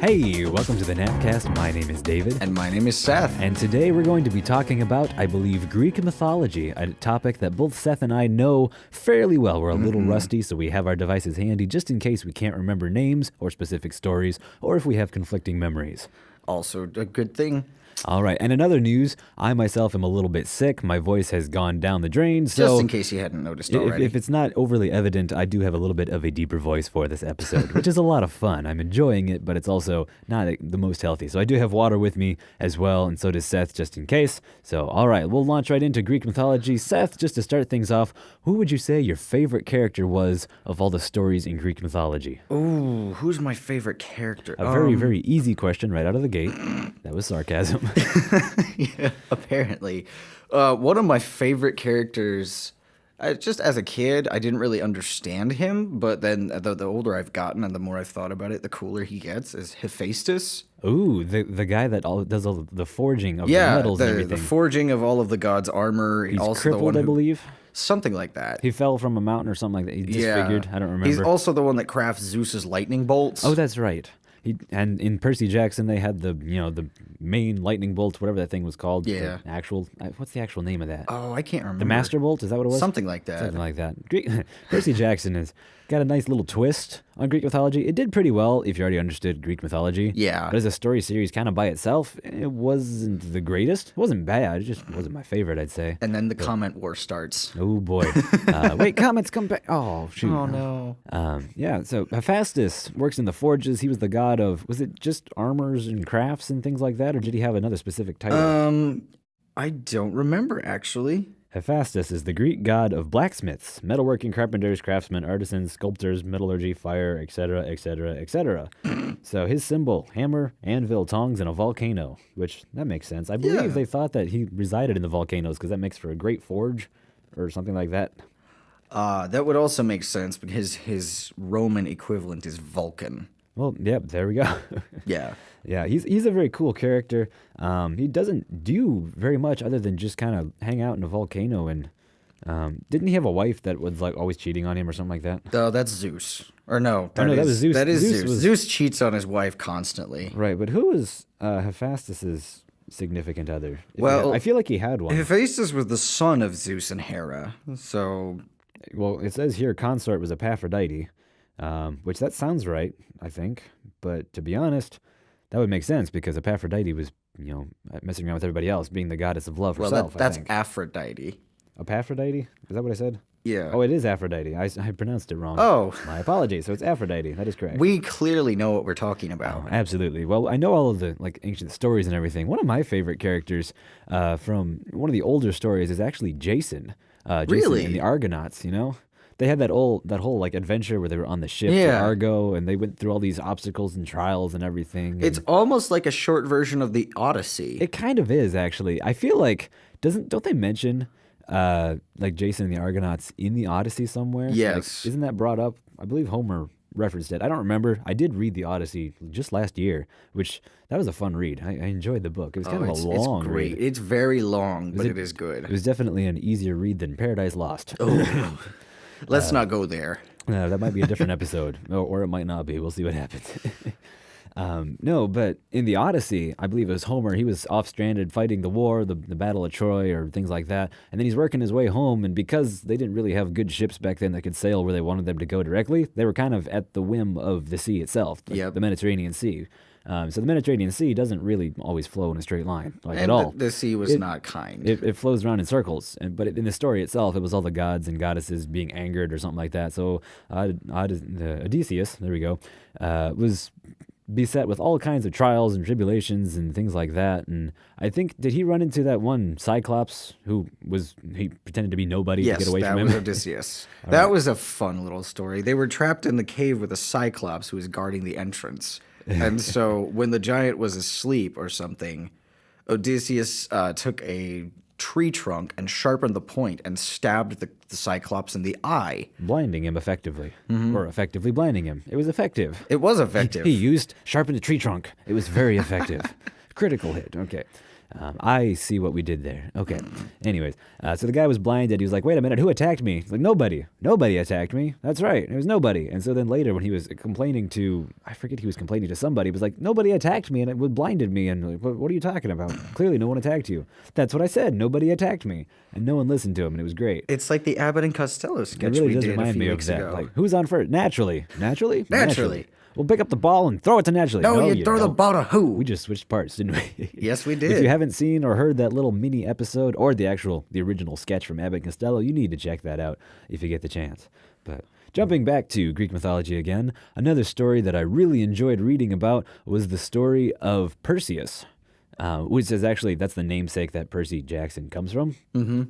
Hey, welcome to the GNAPcast. My name is David. And my name is Seth. And today we're going to be talking about, I believe, Greek mythology, a topic that both Seth and I know fairly well. We're a little rusty, so we have our devices handy just in case we can't remember names or specific stories, or if we have conflicting memories. Also a good thing. All right, and in other news, I myself am a little bit sick. My voice has gone down the drain, so... Just in case you hadn't noticed already. If it's not overly evident, I do have a little bit of a deeper voice for this episode, which is a lot of fun. I'm enjoying it, but it's also not the most healthy. So I do have water with me as well, and so does Seth, just in case. So, all right, we'll launch right into Greek mythology. Seth, just to start things off, who would you say your favorite character was of all the stories in Greek mythology? Ooh, who's my favorite character? A very, very easy question right out of the gate. That was sarcasm. Yeah, apparently. One of my favorite characters, just as a kid, I didn't really understand him, but then the older I've gotten and the more I've thought about it, the cooler he gets, is Hephaestus. Ooh, the guy that does all the forging of the metals and everything. The forging of all of the gods' armor. He's also crippled, the one I believe. Something like that. He fell from a mountain or something like that. He disfigured. I don't remember. He's also the one that crafts Zeus's lightning bolts. Oh, that's right. And in Percy Jackson, they had the main lightning bolts, whatever that thing was called. Yeah. The actual, what's the actual name of that? Oh, I can't remember. The Master Bolt? Is that what it was? Something like that. Something like that. Percy Jackson has got a nice little twist on Greek mythology. It did pretty well if you already understood Greek mythology. Yeah. But as a story series kind of by itself, it wasn't the greatest. It wasn't bad. It just wasn't my favorite, I'd say. And then the comment war starts. Oh, boy. Wait, comments come back. Oh, shoot. Oh, no. Yeah, so Hephaestus works in the forges. He was the god of, was it just armors and crafts and things like that, or did he have another specific title? I don't remember, actually. Hephaestus is the Greek god of blacksmiths, metalworking, carpenters, craftsmen, artisans, sculptors, metallurgy, fire, etc., etc., etc. So his symbol, hammer, anvil, tongs, and a volcano, which, that makes sense. I believe they thought that he resided in the volcanoes because that makes for a great forge or something like that. That would also make sense because his Roman equivalent is Vulcan. Well, yep, there we go. Yeah. Yeah, he's a very cool character. He doesn't do very much other than just kind of hang out in a volcano. And didn't he have a wife that was like always cheating on him or something like that? Oh, that's Zeus. Or no, that was Zeus. That is Zeus. Zeus cheats on his wife constantly. Right, but who was Hephaestus's significant other? I feel like he had one. Hephaestus was the son of Zeus and Hera. So, well, it says here consort was Aphrodite, which that sounds right, I think. But to be honest, that would make sense because Aphrodite was, messing around with everybody else, being the goddess of love herself. Well, that's Aphrodite. Aphrodite? Is that what I said? Yeah. Oh, it is Aphrodite. I pronounced it wrong. Oh. My apologies. So it's Aphrodite. That is correct. We clearly know what we're talking about. Oh, absolutely. Well, I know all of the ancient stories and everything. One of my favorite characters from one of the older stories is actually Jason. Really? Jason and the Argonauts, They had that whole adventure where they were on the ship to Argo, and they went through all these obstacles and trials and everything. It's almost like a short version of the Odyssey. It kind of is, actually. I feel like don't they mention Jason and the Argonauts in the Odyssey somewhere? Yes. Isn't that brought up? I believe Homer referenced it. I don't remember. I did read the Odyssey just last year, which that was a fun read. I enjoyed the book. It was kind of a long It's great. read. It's very long, but it is good. It was definitely an easier read than Paradise Lost. Oh. Let's not go there. That might be a different episode, or it might not be. We'll see what happens. No, but in the Odyssey, I believe it was Homer. He was off stranded fighting the war, the Battle of Troy, or things like that. And then he's working his way home. And because they didn't really have good ships back then that could sail where they wanted them to go directly, they were kind of at the whim of the sea itself, the Mediterranean Sea. So the Mediterranean Sea doesn't really always flow in a straight line, at all. The sea was not kind. It flows around in circles, but in the story itself, it was all the gods and goddesses being angered or something like that. So Odysseus, there we go, was beset with all kinds of trials and tribulations and things like that. And I think, did he run into that one Cyclops he pretended to be nobody to get away from him? Yes, that was Odysseus. That was a fun little story. They were trapped in the cave with a Cyclops who was guarding the entrance. And so when the giant was asleep or something, Odysseus took a tree trunk and sharpened the point and stabbed the Cyclops in the eye. Blinding him effectively. Or effectively blinding him. It was effective. It was effective. He sharpened a tree trunk. It was very effective. Critical hit. Okay. I see what we did there. Okay. Anyways, so the guy was blinded. He was like, wait a minute, who attacked me? He's like, nobody. Nobody attacked me. That's right. It was nobody. And so then later when he was complaining to, I forget he was complaining to somebody, he was like, nobody attacked me and it blinded me. And like, what are you talking about? Clearly no one attacked you. That's what I said. Nobody attacked me. And no one listened to him and it was great. It's like the Abbott and Costello sketch It really we does did a remind few me of weeks that. ago. Like, who's on first? Naturally. Naturally? Naturally. We'll pick up the ball and throw it to Naturally. No, you throw the don't. ball to who? We just switched parts, didn't we? Yes, we If did. you haven't seen or heard that little mini episode or the original sketch from Abbott and Costello, you need to check that out if you get the chance. But jumping back to Greek mythology again, another story that I really enjoyed reading about was the story of Perseus. Which is actually, that's the namesake that Percy Jackson comes from.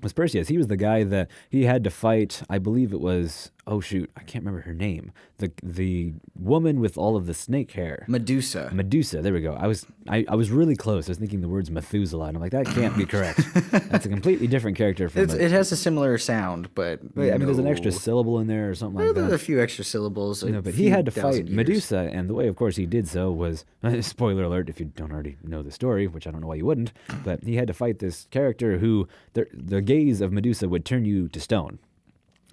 Was Perseus. He was the guy that he had to fight, I believe it was, oh shoot, I can't remember her name. The woman with all of the snake hair. Medusa. Medusa, there we go. I was really close. I was thinking the words Methuselah, and I'm like, that can't be correct. That's a completely different character from It has a similar sound, but I mean, there's an extra syllable in there or something like There's that. a few extra syllables. But he had to fight Medusa, and the way, of course, he did so was, spoiler alert if you don't already know the story, which I don't know why you wouldn't, but he had to fight this character who, the gaze of Medusa would turn you to stone.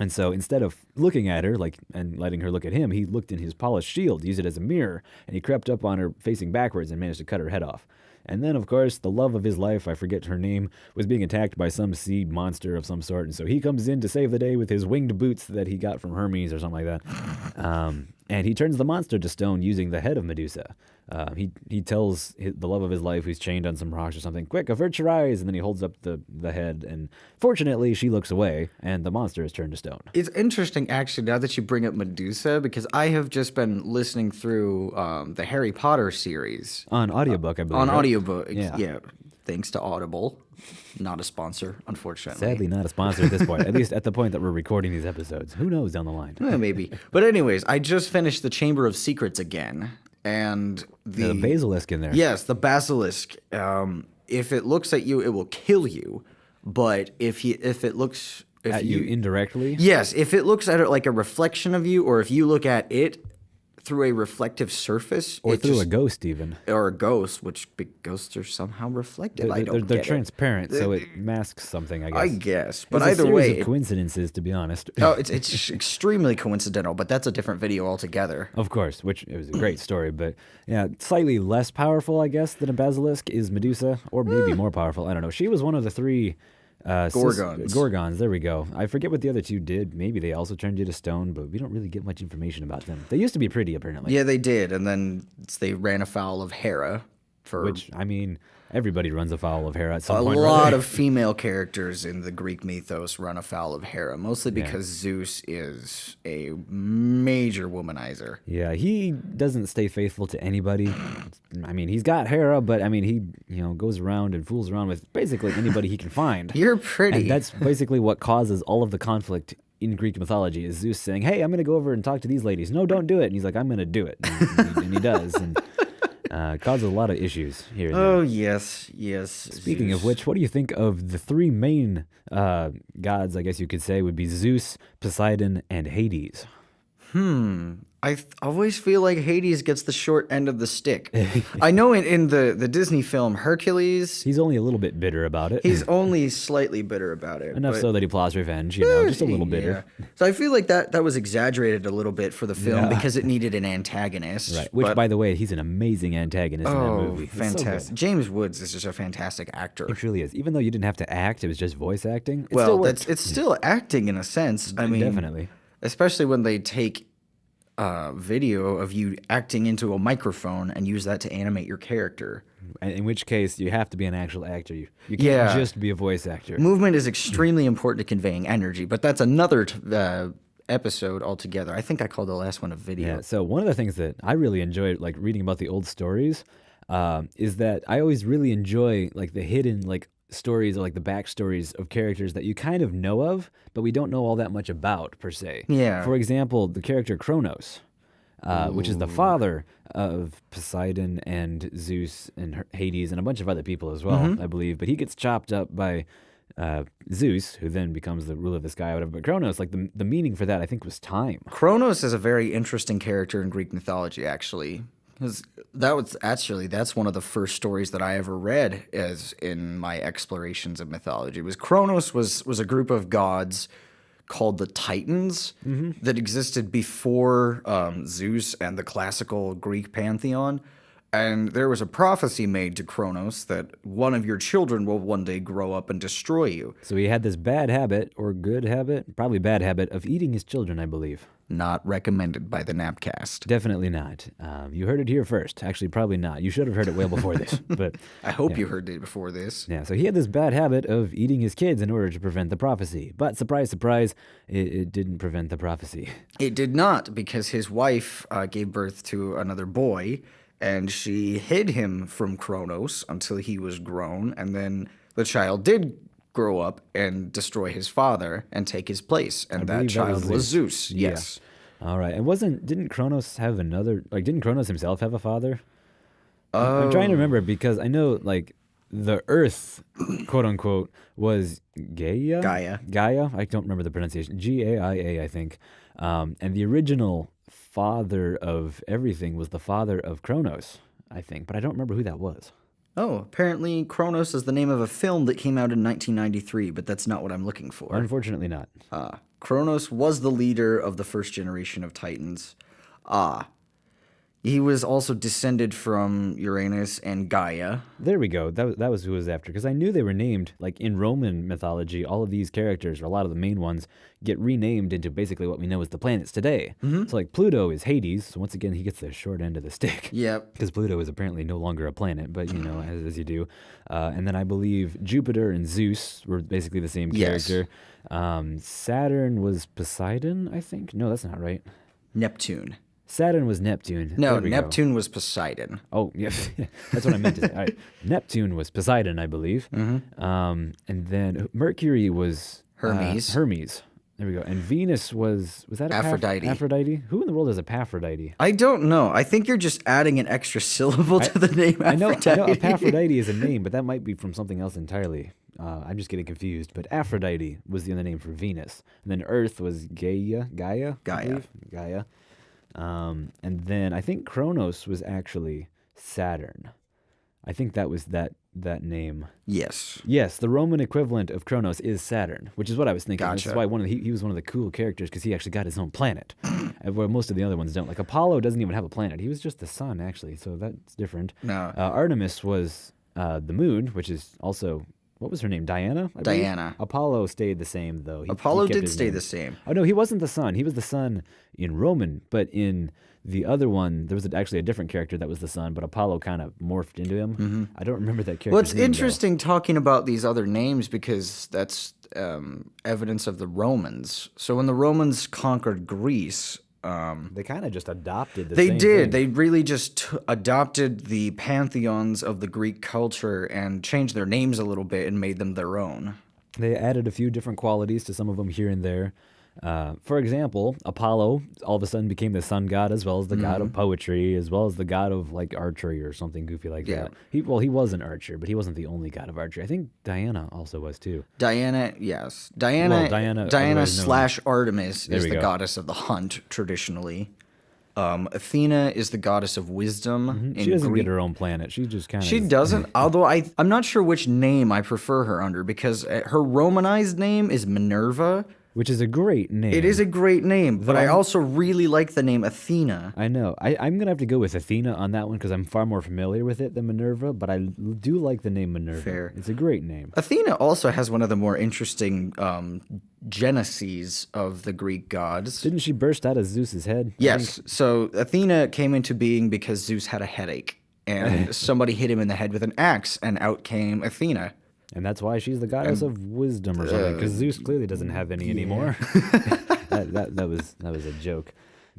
And so instead of looking at her and letting her look at him, he looked in his polished shield, used it as a mirror, and he crept up on her facing backwards and managed to cut her head off. And then, of course, the love of his life, I forget her name, was being attacked by some sea monster of some sort. And so he comes in to save the day with his winged boots that he got from Hermes or something like that. And he turns the monster to stone using the head of Medusa. He tells the love of his life, who's chained on some rocks or something, quick, avert your eyes. And then he holds up the head. And fortunately, she looks away, and the monster is turned to stone. It's interesting, actually, now that you bring up Medusa, because I have just been listening through the Harry Potter series. On audiobook, I believe. On right? audiobook, Yeah. Thanks to Audible. Not a sponsor, unfortunately. Sadly, not a sponsor at this point, at least at the point that we're recording these episodes. Who knows down the line? Maybe. But anyways, I just finished the Chamber of Secrets again. And The basilisk in there. Yes, the basilisk. If it looks at you, it will kill you. But if it looks At you indirectly? yes, if it looks at it like a reflection of you, or if you look at it through a reflective surface, Or through a ghost, even. or a ghost, which big ghosts are somehow reflective. I don't They're get it. transparent, so it masks something, I guess. I guess, but It's a either series way, of coincidences, to be honest. oh, it's extremely coincidental. But that's a different video altogether. Of course, which it was a great story, but yeah, slightly less powerful, I guess, than a basilisk is Medusa, or maybe more powerful. I don't know. She was one of the three Gorgons. Gorgons, there we go. I forget what the other two did. Maybe they also turned you to stone, but we don't really get much information about them. They used to be pretty, apparently. Yeah, they did, and then they ran afoul of Hera. Which, I mean, everybody runs afoul of Hera at some A point. lot right? of female characters in the Greek mythos run afoul of Hera, mostly because Zeus is a major womanizer. Yeah, he doesn't stay faithful to anybody. I mean, he's got Hera, but I mean, he goes around and fools around with basically anybody he can find. You're pretty. And that's basically what causes all of the conflict in Greek mythology is Zeus saying, hey, I'm going to go over and talk to these ladies. No, don't do it. And he's like, I'm going to do it. And he does. And causes a lot of issues here and there. Oh, yes. Speaking of which, what do you think of the three main gods, I guess you could say, would be Zeus, Poseidon, and Hades? I always feel like Hades gets the short end of the stick. I know in the Disney film Hercules, He's only a little bit bitter about it. he's only slightly bitter about it. Enough but- so that he plots revenge, just a little bitter. Yeah. So I feel like that was exaggerated a little bit for the film Yeah. because it needed an antagonist. Right. Which, but- by the way, he's an amazing antagonist in that oh, movie. It's so good. fantastic! James Woods is just a fantastic actor. It truly is. Even though you didn't have to act, it was just voice acting. It Well, still worked. it's still acting in a sense. I mean, Definitely. especially when they take video of you acting into a microphone and use that to animate your character. In which case, you have to be an actual actor. You can't Yeah. just be a voice actor. Movement is extremely important to conveying energy, but that's another episode altogether. I think I called the last one a video. Yeah. So one of the things that I really enjoyed, like reading about the old stories, is that I always really enjoy like the hidden stories or like the backstories of characters that you kind of know of, but we don't know all that much about per se. Yeah. For example, the character Kronos, which is the father of Poseidon and Zeus and Hades and a bunch of other people as well, I believe. But he gets chopped up by Zeus, who then becomes the ruler of the sky, or whatever. But Kronos, like the meaning for that, I think, was time. Kronos is a very interesting character in Greek mythology, actually. That's one of the first stories that I ever read as in my explorations of mythology. Was Kronos was a group of gods called the Titans that existed before Zeus and the classical Greek pantheon. And there was a prophecy made to Kronos that one of your children will one day grow up and destroy you. So he had this bad habit, or good habit, probably bad habit, of eating his children, I believe. Not recommended by the GNAPcast. Definitely not. You heard it here first. Actually, probably not. You should have heard it well before this. But I hope you heard it before this. yeah, so he had this bad habit of eating his kids in order to prevent the prophecy. But surprise, surprise, it didn't prevent the prophecy. It did not, because his wife gave birth to another boy, and she hid him from Kronos until he was grown, and then the child did grow up and destroy his father and take his place, and that child was Zeus. Yeah. Yes. All right. And didn't Kronos have didn't Kronos himself have a father? I'm trying to remember because I know, like, the Earth, quote unquote, was Gaia? Gaia? I don't remember the pronunciation. Gaia, I think. And the original father of everything was the father of Kronos, I think. But I don't remember who that was. Oh, apparently Kronos is the name of a film that came out in 1993, but that's not what I'm looking for. Unfortunately not. Kronos was the leader of the first generation of Titans. He was also descended from Uranus and Gaia. There we go. That was who it was after. Because I knew they were named, like in Roman mythology, all of these characters, or a lot of the main ones, get renamed into basically what we know as the planets today. So like Pluto is Hades, so once again he gets the short end of the stick. Yep. Because Pluto is apparently no longer a planet, but you know, as you do. And then I believe Jupiter and Zeus were basically the same character. Yes. Saturn was Poseidon, I think? No, that's not right. Neptune. Saturn was Neptune. No, Neptune was Poseidon. Oh, yeah. That's what I meant to say. All right. Neptune was Poseidon, I believe. And then Mercury was Hermes. Hermes. There we go. And Venus was that Aphrodite. Aphrodite? Who in the world is Epaphrodite? I don't know. I think you're just adding an extra syllable to the name Aphrodite. I know Epaphrodite is a name, but that might be from something else entirely. I'm just getting confused. But Aphrodite was the other name for Venus. And then Earth was Gaia. Gaia. And then I think Kronos was actually Saturn. I think that was that name. Yes. Yes, the Roman equivalent of Kronos is Saturn, which is what I was thinking. Gotcha. This is why he was one of the cool characters because he actually got his own planet, where most of the other ones don't. Like Apollo doesn't even have a planet. He was just the sun, actually, so that's different. No. Artemis was the moon, which is also... What was her name? Diana? Diana. Apollo stayed the same, though. Apollo did stay the same. Oh, no, he wasn't the sun. He was the sun in Roman, but in the other one, there was actually a different character that was the sun, but Apollo kind of morphed into him. I don't remember that character. Well, it's interesting talking about these other names because that's evidence of the Romans. So when the Romans conquered Greece... they kind of just adopted the same thing. They did. They really just adopted the pantheons of the Greek culture and changed their names a little bit and made them their own. They added a few different qualities to some of them here and there. For example, Apollo all of a sudden became the sun god as well as the god of poetry, as well as the god of like archery or something goofy like that. He was an archer, but he wasn't the only god of archery. I think Diana also was too. Diana, yes. Diana slash Artemis is the goddess of the hunt traditionally. Athena is the goddess of wisdom. She doesn't get her own planet. She just kind of... She doesn't, although I'm not sure which name I prefer her under because her Romanized name is Minerva. Which is a great name. It is a great name, but I also really like the name Athena. I know. I'm going to have to go with Athena on that one because I'm far more familiar with it than Minerva, but I do like the name Minerva. Fair. It's a great name. Athena also has one of the more interesting genesis of the Greek gods. Didn't she burst out of Zeus's head? Yes. So Athena came into being because Zeus had a headache, and somebody hit him in the head with an axe, and out came Athena. And that's why she's the goddess of wisdom or something, because Zeus clearly doesn't have any anymore. that was a joke.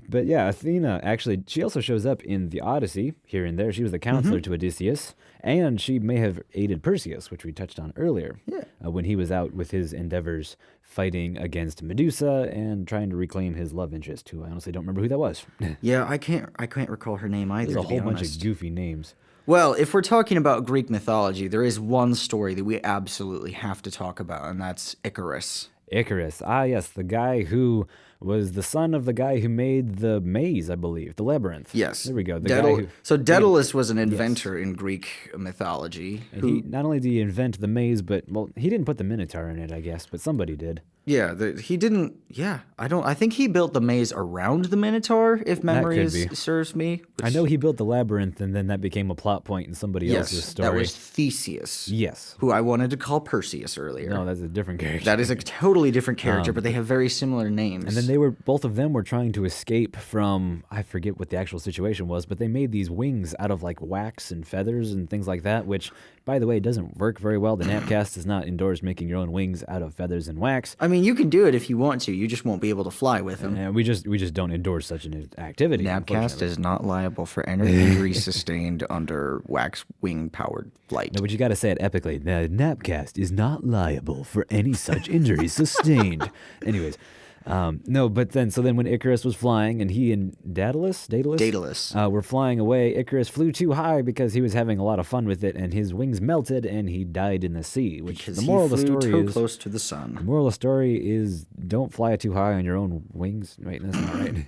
But yeah, Athena, actually, she also shows up in the Odyssey here and there. She was the counselor to Odysseus, and she may have aided Perseus, which we touched on earlier, when he was out with his endeavors fighting against Medusa and trying to reclaim his love interest, who I honestly don't remember who that was. Yeah, I can't recall her name either. There's a whole bunch of goofy names. Well, if we're talking about Greek mythology, there is one story that we absolutely have to talk about, and that's Icarus. Icarus. Ah, yes, the guy who was the son of the guy who made the maze, I believe, the labyrinth. Yes. There we go. The guy who, So Daedalus was an inventor in Greek mythology. and he not only did he invent the maze, but well, he didn't put the Minotaur in it, I guess, but somebody did. Yeah, he didn't. Yeah, I think he built the maze around the Minotaur, if memory serves me. I know he built the labyrinth, and then that became a plot point in somebody else's story. That was Theseus. Yes. Who I wanted to call Perseus earlier. No, that's a different character. That is a totally different character, but they have very similar names. And then both of them were trying to escape from, I forget what the actual situation was, but they made these wings out of like wax and feathers and things like that, which, by the way, doesn't work very well. The GNAPcast does not endorse making your own wings out of feathers and wax. I mean, you can do it if you want to. You just won't be able to fly with them. And we just don't endorse such an activity. GNAPcast is not liable for any injury sustained under wax wing powered flight. No, but you got to say it epically. The GNAPcast is not liable for any such injuries sustained. Anyways. No, but then when Icarus was flying and he and Daedalus were flying away, Icarus flew too high because he was having a lot of fun with it, and his wings melted and he died in the sea. Which because the moral of the story too is close to the sun. The moral of the story is don't fly too high on your own wings. Wait, that's not right.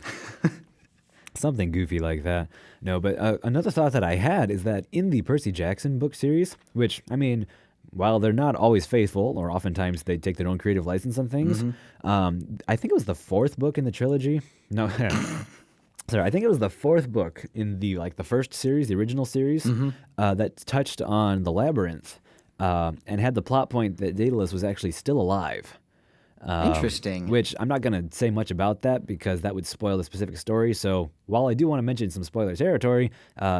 Something goofy like that. No, but another thought that I had is that in the Percy Jackson book series, which I mean, while they're not always faithful, or oftentimes they take their own creative license on things, I think it was the fourth book in the trilogy. No, sorry, I think it was the fourth book in the first series, the original series, that touched on the labyrinth and had the plot point that Daedalus was actually still alive. Interesting. Which I'm not going to say much about that because that would spoil the specific story. So while I do want to mention some spoiler territory,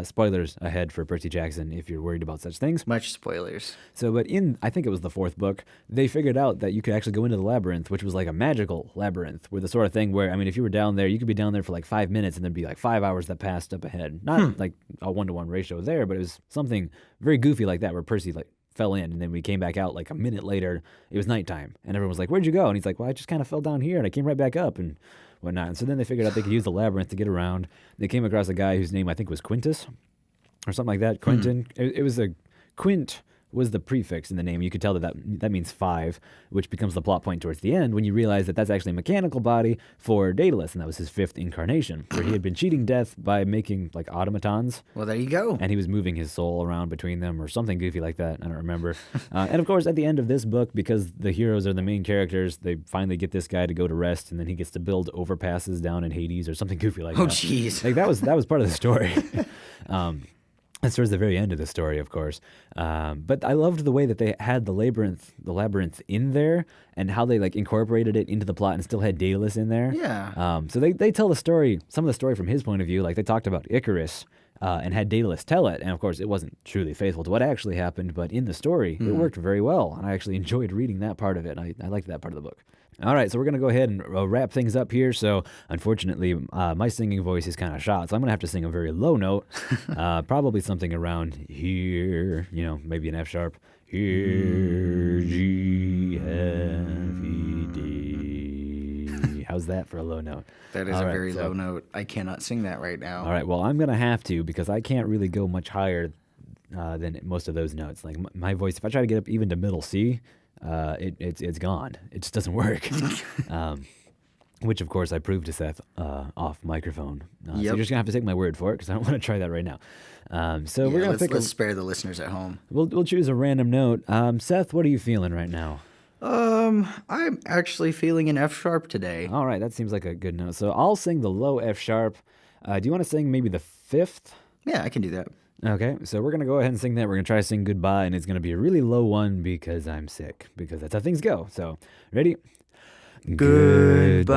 spoilers ahead for Percy Jackson if you're worried about such things. Much spoilers. So, but I think it was the fourth book, they figured out that you could actually go into the labyrinth, which was like a magical labyrinth, where the sort of thing where, I mean, if you were down there, you could be down there for like 5 minutes and there'd be like 5 hours that passed up ahead. Not like a 1-to-1 ratio there, but it was something very goofy like that where Percy fell in, and then we came back out like a minute later. It was nighttime, and everyone was like, "Where'd you go?" And he's like, "Well, I just kind of fell down here, and I came right back up, and whatnot." And so then they figured out they could use the labyrinth to get around. They came across a guy whose name I think was Quintus, or something like that. Quentin. It was a Quint was the prefix in the name. You could tell that means 5, which becomes the plot point towards the end when you realize that that's actually a mechanical body for Daedalus, and that was his 5th incarnation, where he had been cheating death by making like automatons. Well, there you go. And he was moving his soul around between them or something goofy like that. I don't remember. And of course, at the end of this book, because the heroes are the main characters, they finally get this guy to go to rest, and then he gets to build overpasses down in Hades or something goofy like that. Oh, jeez. Like that was part of the story. That's towards the very end of the story, of course. But I loved the way that they had the labyrinth in there, and how they incorporated it into the plot and still had Daedalus in there. Yeah. So they tell some of the story from his point of view. Like they talked about Icarus and had Daedalus tell it, and of course it wasn't truly faithful to what actually happened, but in the story it worked very well, and I actually enjoyed reading that part of it. I liked that part of the book. All right, so we're going to go ahead and wrap things up here. So, unfortunately, my singing voice is kind of shot, so I'm going to have to sing a very low note, probably something around here, maybe an F sharp. Here, G, F, E, D. How's that for a low note? That is very low note. I cannot sing that right now. All right, well, I'm going to have to because I can't really go much higher than most of those notes. Like my voice, if I try to get up even to middle C, it's gone. It just doesn't work. Which of course I proved to Seth off microphone. So you're just gonna have to take my word for it because I don't want to try that right now. So we're gonna let's spare the listeners at home. We'll choose a random note. Seth, what are you feeling right now? I'm actually feeling an F sharp today. All right, that seems like a good note. So I'll sing the low F sharp. Do you want to sing maybe the 5th? Yeah, I can do that. Okay, so we're going to go ahead and sing that. We're going to try to sing Goodbye, and it's going to be a really low one because I'm sick, because that's how things go. So, ready? Goodbye.